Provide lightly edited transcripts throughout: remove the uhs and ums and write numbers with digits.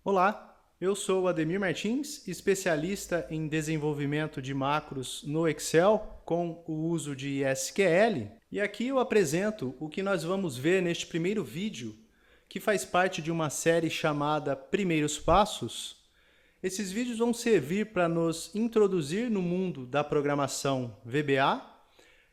Olá, eu sou o Ademir Martins, especialista em desenvolvimento de macros no Excel com o uso de SQL. E aqui eu apresento o que nós vamos ver neste primeiro vídeo, que faz parte de uma série chamada Primeiros Passos. Esses vídeos vão servir para nos introduzir no mundo da programação VBA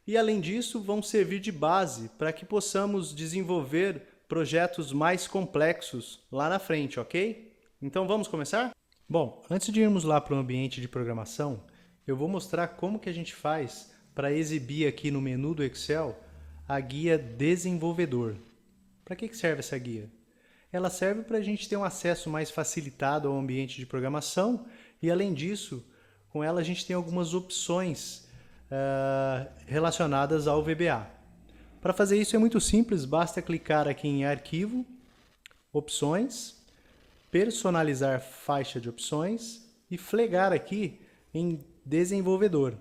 e, além disso, vão servir de base para que possamos desenvolver projetos mais complexos lá na frente, ok? Então vamos começar? Bom, antes de irmos lá para o ambiente de programação, eu vou mostrar como que a gente faz para exibir aqui no menu do Excel a guia Desenvolvedor. Para que serve essa guia? Ela serve para a gente ter um acesso mais facilitado ao ambiente de programação e, além disso, com ela a gente tem algumas opções relacionadas ao VBA. Para fazer isso é muito simples, basta clicar aqui em Arquivo, Opções, Personalizar faixa de opções e flegar aqui em Desenvolvedor.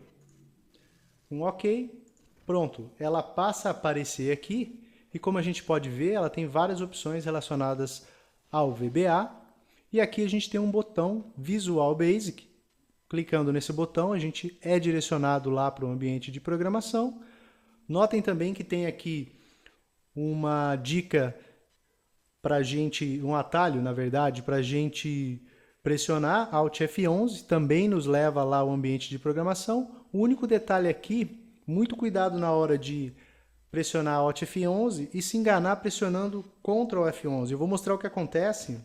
Um OK, pronto, ela passa a aparecer aqui e, como a gente pode ver, ela tem várias opções relacionadas ao VBA e aqui a gente tem um botão Visual Basic. Clicando nesse botão a gente é direcionado lá para o ambiente de programação. Notem também que tem aqui uma dica para a gente, um atalho, na verdade, para a gente pressionar Alt F11, também nos leva lá ao ambiente de programação. O único detalhe aqui, muito cuidado na hora de pressionar Alt F11 e se enganar pressionando Ctrl F11. Eu vou mostrar o que acontece.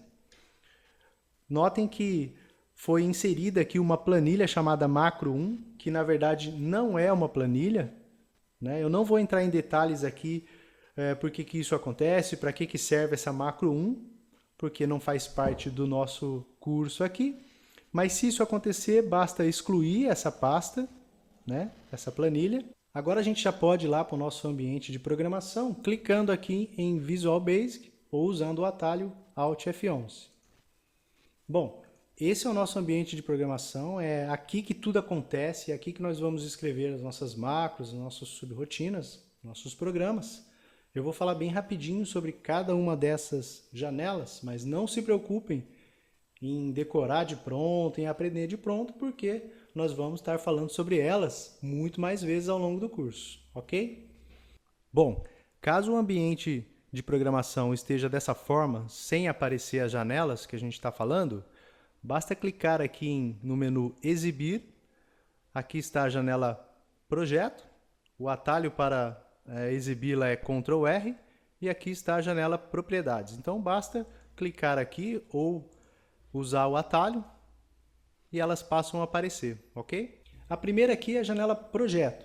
Notem que foi inserida aqui uma planilha chamada Macro1, que na verdade não é uma planilha, né? Eu não vou entrar em detalhes aqui por que isso acontece, para que serve essa macro 1, porque não faz parte do nosso curso aqui. Mas se isso acontecer, basta excluir essa pasta, né, essa planilha. Agora a gente já pode ir lá para o nosso ambiente de programação, clicando aqui em Visual Basic ou usando o atalho Alt F11. Bom, esse é o nosso ambiente de programação, é aqui que tudo acontece, é aqui que nós vamos escrever as nossas macros, as nossas subrotinas, nossos programas. Eu vou falar bem rapidinho sobre cada uma dessas janelas, mas não se preocupem em decorar de pronto, em aprender de pronto, porque nós vamos estar falando sobre elas muito mais vezes ao longo do curso, ok? Bom, caso o ambiente de programação esteja dessa forma, sem aparecer as janelas que a gente está falando, basta clicar aqui no menu Exibir, aqui está a janela Projeto, o atalho para exibi-la é Ctrl R e aqui está a janela Propriedades. Então basta clicar aqui ou usar o atalho e elas passam a aparecer, ok? A primeira aqui é a janela Projeto.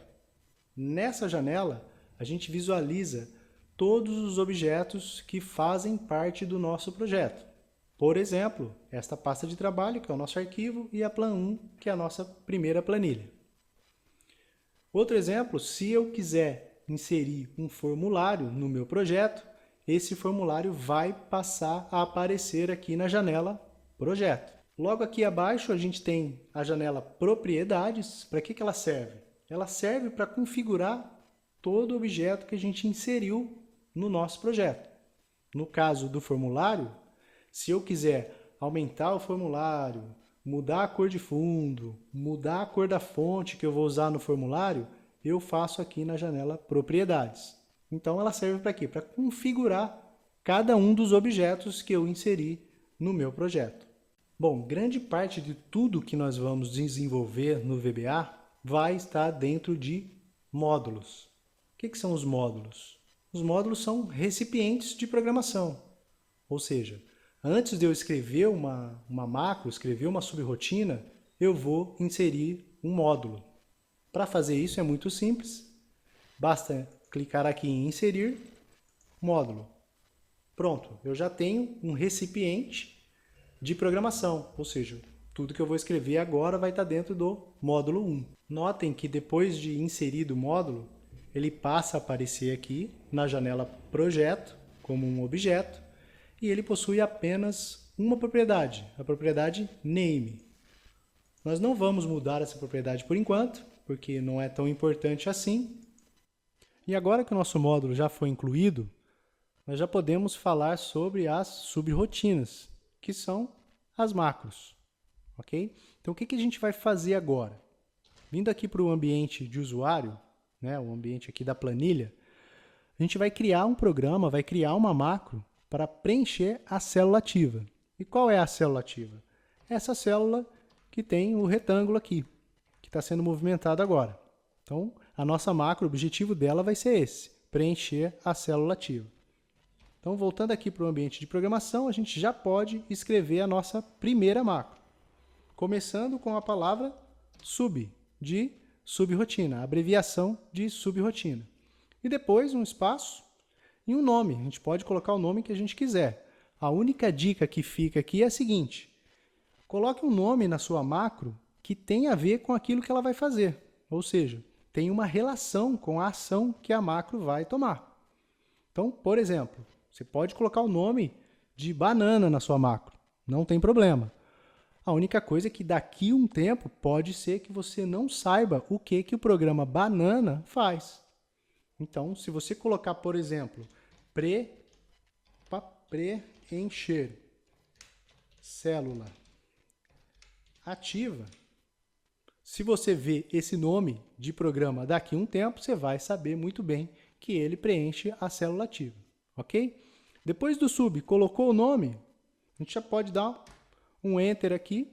Nessa janela a gente visualiza todos os objetos que fazem parte do nosso projeto. Por exemplo, esta pasta de trabalho, que é o nosso arquivo, e a Plan1, que é a nossa primeira planilha. Outro exemplo, se eu quiser inserir um formulário no meu projeto, esse formulário vai passar a aparecer aqui na janela Projeto. Logo aqui abaixo a gente tem a janela Propriedades. Para que ela serve? Ela serve para configurar todo objeto que a gente inseriu no nosso projeto. No caso do formulário, se eu quiser aumentar o formulário, mudar a cor de fundo, mudar a cor da fonte que eu vou usar no formulário, eu faço aqui na janela Propriedades. Então ela serve para quê? Para configurar cada um dos objetos que eu inseri no meu projeto. Bom, grande parte de tudo que nós vamos desenvolver no VBA vai estar dentro de módulos. O que são os módulos? Os módulos são recipientes de programação. Ou seja, antes de eu escrever uma macro, escrever uma subrotina, eu vou inserir um módulo. Para fazer isso é muito simples, basta clicar aqui em Inserir, Módulo. Pronto, eu já tenho um recipiente de programação, ou seja, tudo que eu vou escrever agora vai estar dentro do módulo 1. Notem que depois de inserido o módulo, ele passa a aparecer aqui na janela Projeto, como um objeto, e ele possui apenas uma propriedade, a propriedade Name. Nós não vamos mudar essa propriedade por enquanto, porque não é tão importante assim. E agora que o nosso módulo já foi incluído, nós já podemos falar sobre as subrotinas, que são as macros, ok? Então, o que a gente vai fazer agora? Vindo aqui para o ambiente de usuário, né, o ambiente aqui da planilha, a gente vai criar um programa, vai criar uma macro para preencher a célula ativa. E qual é a célula ativa? Essa célula que tem o retângulo aqui, que está sendo movimentado agora. Então, a nossa macro, o objetivo dela vai ser esse, preencher a célula ativa. Então, voltando aqui para o ambiente de programação, a gente já pode escrever a nossa primeira macro. Começando com a palavra sub, de subrotina, abreviação de subrotina. E depois um espaço e um nome. A gente pode colocar o nome que a gente quiser. A única dica que fica aqui é a seguinte: coloque um nome na sua macro que tenha a ver com aquilo que ela vai fazer. Ou seja, tem uma relação com a ação que a macro vai tomar. Então, por exemplo, você pode colocar o nome de banana na sua macro. Não tem problema. A única coisa é que daqui a um tempo pode ser que você não saiba o que o programa banana faz. Então, se você colocar, por exemplo, preencher célula ativa, se você vê esse nome de programa daqui a um tempo, você vai saber muito bem que ele preenche a célula ativa, ok? Depois do sub, colocou o nome, a gente já pode dar um Enter aqui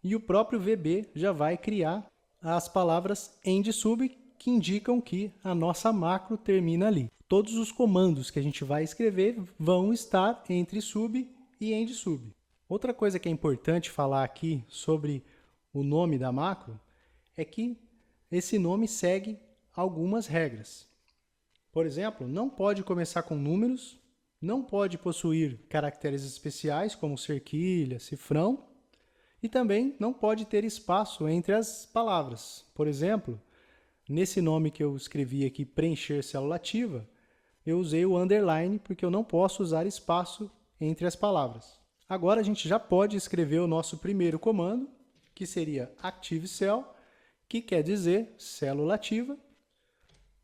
e o próprio VB já vai criar as palavras end sub que indicam que a nossa macro termina ali. Todos os comandos que a gente vai escrever vão estar entre sub e end sub. Outra coisa que é importante falar aqui sobre o nome da macro é que esse nome segue algumas regras. Por exemplo, não pode começar com números, não pode possuir caracteres especiais como cerquilha, cifrão, e também não pode ter espaço entre as palavras. Por exemplo, nesse nome que eu escrevi aqui, preencher célula ativa, eu usei o underline porque eu não posso usar espaço entre as palavras. Agora a gente já pode escrever o nosso primeiro comando, que seria active cell, que quer dizer célula ativa.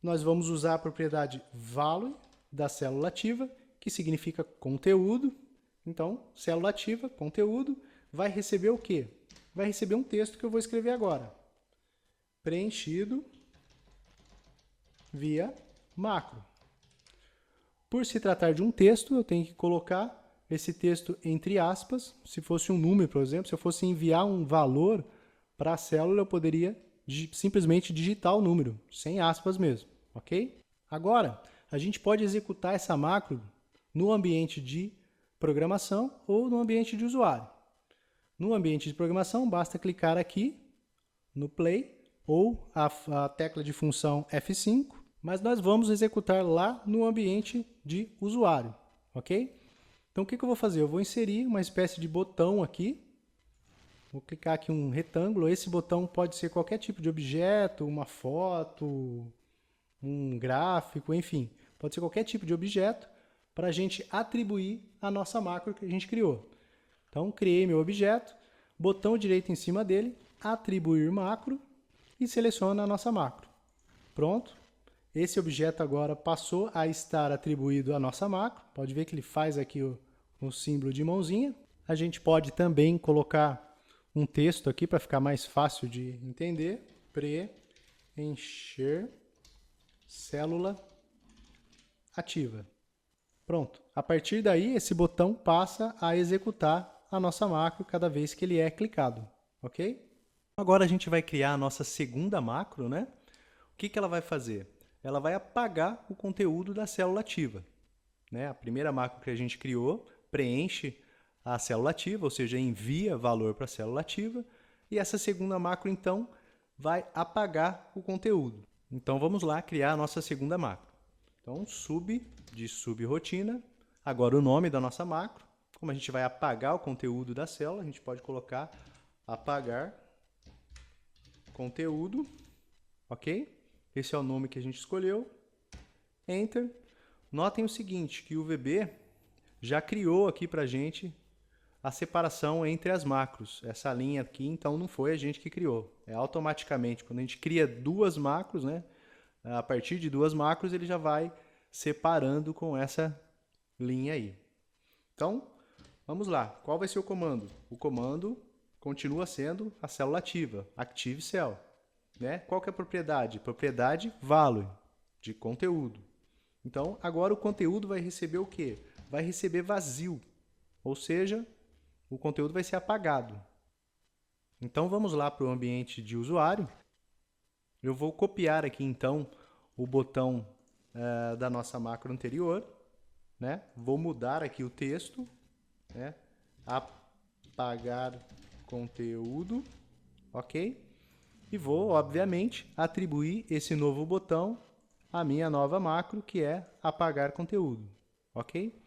Nós vamos usar a propriedade value da célula ativa, que significa conteúdo. Então, célula ativa, conteúdo, vai receber o quê? Vai receber um texto que eu vou escrever agora. Preenchido via macro. Por se tratar de um texto, eu tenho que colocar esse texto entre aspas. Se fosse um número, por exemplo, se eu fosse enviar um valor para a célula, eu poderia simplesmente digitar o número, sem aspas mesmo, ok? Agora, a gente pode executar essa macro no ambiente de programação ou no ambiente de usuário. No ambiente de programação, basta clicar aqui no Play ou a tecla de função F5, mas nós vamos executar lá no ambiente de usuário, ok? Então, o que eu vou fazer? Eu vou inserir uma espécie de botão aqui. Vou clicar aqui um retângulo. Esse botão pode ser qualquer tipo de objeto, uma foto, um gráfico, enfim. Pode ser qualquer tipo de objeto para a gente atribuir a nossa macro que a gente criou. Então, criei meu objeto, botão direito em cima dele, atribuir macro e seleciono a nossa macro. Pronto. Esse objeto agora passou a estar atribuído à nossa macro. Pode ver que ele faz aqui o símbolo de mãozinha. A gente pode também colocar um texto aqui para ficar mais fácil de entender. Preencher célula ativa. Pronto. A partir daí, esse botão passa a executar a nossa macro cada vez que ele é clicado. Ok? Agora a gente vai criar a nossa segunda macro, né? O que ela vai fazer? Ela vai apagar o conteúdo da célula ativa, né? A primeira macro que a gente criou preenche a célula ativa, ou seja, envia valor para a célula ativa, e essa segunda macro, então, vai apagar o conteúdo. Então, vamos lá criar a nossa segunda macro. Então, sub de subrotina, agora o nome da nossa macro. Como a gente vai apagar o conteúdo da célula, a gente pode colocar apagar conteúdo, ok? Esse é o nome que a gente escolheu. Enter. Notem o seguinte, que o VB já criou aqui para a gente a separação entre as macros. Essa linha aqui, então, não foi a gente que criou. É automaticamente, quando a gente cria duas macros, né? A partir de duas macros, ele já vai separando com essa linha aí. Então, Vamos lá, qual vai ser o comando? O comando continua sendo a célula ativa, Active Cell. Né? Qual que é a propriedade? Propriedade value, de conteúdo. Então, agora o conteúdo vai receber o quê? Vai receber vazio, ou seja, o conteúdo vai ser apagado. Então, vamos lá para o ambiente de usuário. Eu vou copiar aqui, então, o botão da nossa macro anterior. Né? Vou mudar aqui o texto. Né? Apagar conteúdo. Ok? E vou, obviamente, atribuir esse novo botão à minha nova macro, que é apagar conteúdo. Ok?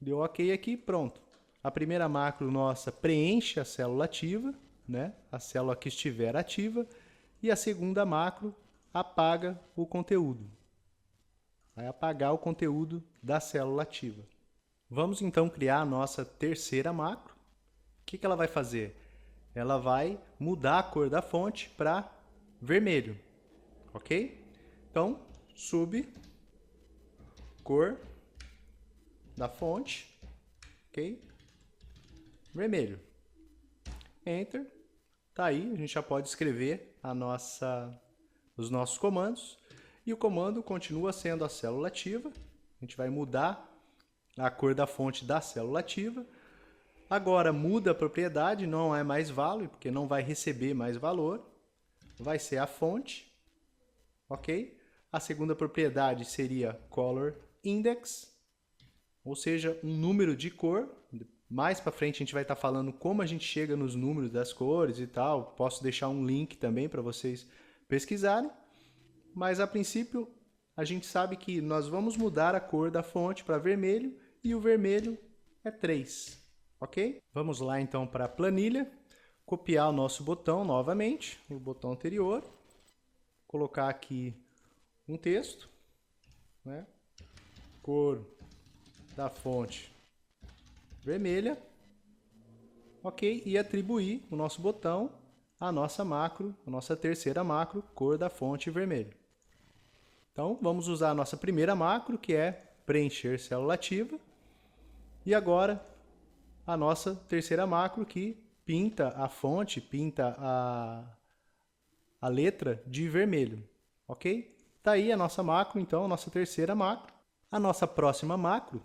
Deu ok aqui, pronto. A primeira macro nossa preenche a célula ativa, né? A célula que estiver ativa, e a segunda macro apaga o conteúdo. Vai apagar o conteúdo da célula ativa. Vamos então criar a nossa terceira macro. O que ela vai fazer? Ela vai mudar a cor da fonte para vermelho, ok? Então, sub cor da fonte, ok? Vermelho. Enter. Tá aí, a gente já pode escrever os nossos comandos. E o comando continua sendo a célula ativa. A gente vai mudar a cor da fonte da célula ativa. Agora muda a propriedade, não é mais value, porque não vai receber mais valor. Vai ser a fonte, ok? A segunda propriedade seria color index, ou seja, um número de cor. Mais para frente a gente vai estar falando como a gente chega nos números das cores e tal. Posso deixar um link também para vocês pesquisarem. Mas a princípio a gente sabe que nós vamos mudar a cor da fonte para vermelho e o vermelho é 3. Ok? Vamos lá então para a planilha, copiar o nosso botão novamente, o botão anterior, colocar aqui um texto, né? Cor da fonte vermelha, ok? E atribuir o nosso botão à nossa macro, a nossa terceira macro, cor da fonte vermelho. Então vamos usar a nossa primeira macro, que é preencher célula ativa, e agora a nossa terceira macro que pinta a fonte, pinta a letra de vermelho, ok? Tá aí a nossa macro, então, a nossa terceira macro. A nossa próxima macro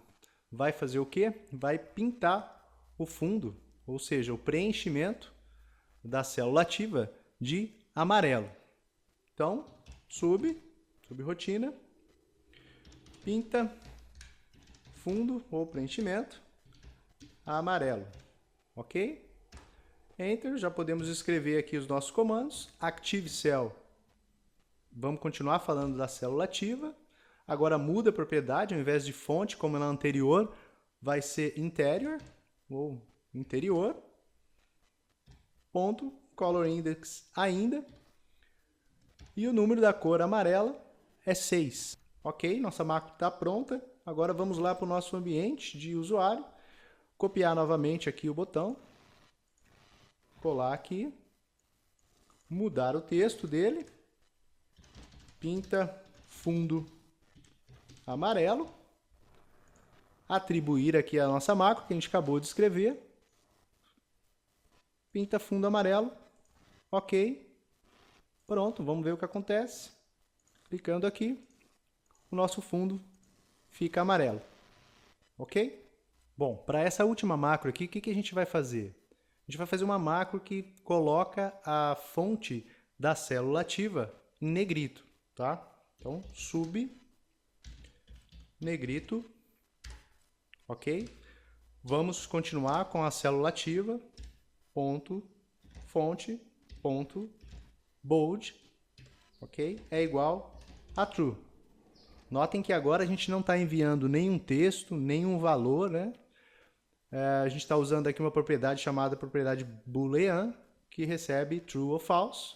vai fazer o quê? Vai pintar o fundo, ou seja, o preenchimento da célula ativa de amarelo. Então, rotina, pinta fundo ou preenchimento amarelo, ok? Enter, já podemos escrever aqui os nossos comandos. Active Cell, vamos continuar falando da célula ativa. Agora muda a propriedade, ao invés de fonte, como na anterior, vai ser interior, ou interior. Ponto, color index ainda. E o número da cor amarela é 6. Ok, nossa macro está pronta. Agora vamos lá para o nosso ambiente de usuário. Copiar novamente aqui o botão, colar aqui, mudar o texto dele, pinta fundo amarelo, atribuir aqui a nossa macro que a gente acabou de escrever, pinta fundo amarelo, ok, pronto, vamos ver o que acontece. Clicando aqui, o nosso fundo fica amarelo, ok? Bom, para essa última macro aqui, o que a gente vai fazer? A gente vai fazer uma macro que coloca a fonte da célula ativa em negrito, tá? Então, sub negrito, ok? Vamos continuar com a célula ativa, ponto, fonte, ponto, bold, ok? É igual a true. Notem que agora a gente não está enviando nenhum texto, nenhum valor, né? A gente está usando aqui uma propriedade chamada propriedade boolean, que recebe true ou false,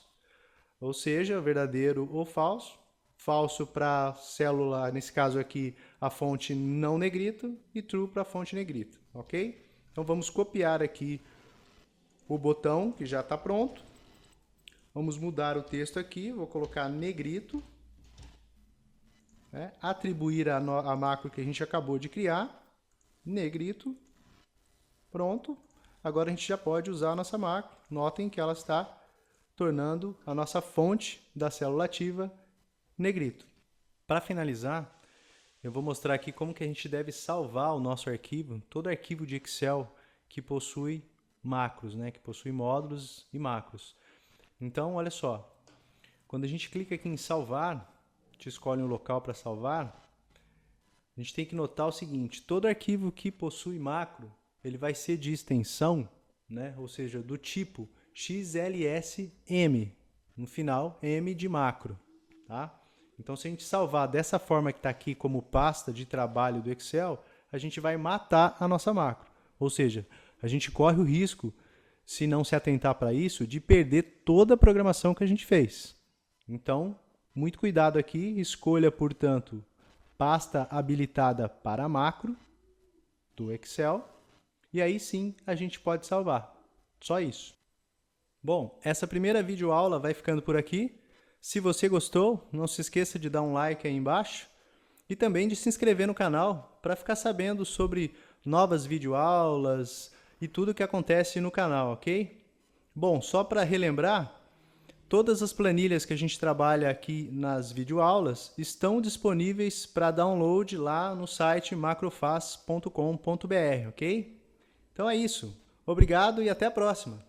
ou seja, verdadeiro ou falso. Falso para célula, nesse caso aqui, a fonte não negrito, e true para a fonte negrito, ok? Então vamos copiar aqui o botão, que já está pronto. Vamos mudar o texto aqui, vou colocar negrito, né? Atribuir a macro que a gente acabou de criar, negrito, Pronto. Agora a gente já pode usar a nossa macro. Notem que ela está tornando a nossa fonte da célula ativa negrito. Para finalizar, eu vou mostrar aqui como que a gente deve salvar o nosso arquivo, todo arquivo de Excel que possui macros, né, que possui módulos e macros. Então, olha só, quando a gente clica aqui em salvar, a gente escolhe um local para salvar, a gente tem que notar o seguinte, todo arquivo que possui macro, ele vai ser de extensão, né, ou seja, do tipo XLSM, no final, M de macro, tá? Então, se a gente salvar dessa forma que está aqui como pasta de trabalho do Excel, a gente vai matar a nossa macro. Ou seja, a gente corre o risco, se não se atentar para isso, de perder toda a programação que a gente fez. Então, muito cuidado aqui, escolha, portanto, pasta habilitada para macro do Excel, e aí sim a gente pode salvar. Só isso. Bom, essa primeira videoaula vai ficando por aqui. Se você gostou, não se esqueça de dar um like aí embaixo e também de se inscrever no canal para ficar sabendo sobre novas videoaulas e tudo que acontece no canal, ok? Bom, só para relembrar, todas as planilhas que a gente trabalha aqui nas videoaulas estão disponíveis para download lá no site macrofaz.com.br, ok? Então é isso. Obrigado e até a próxima!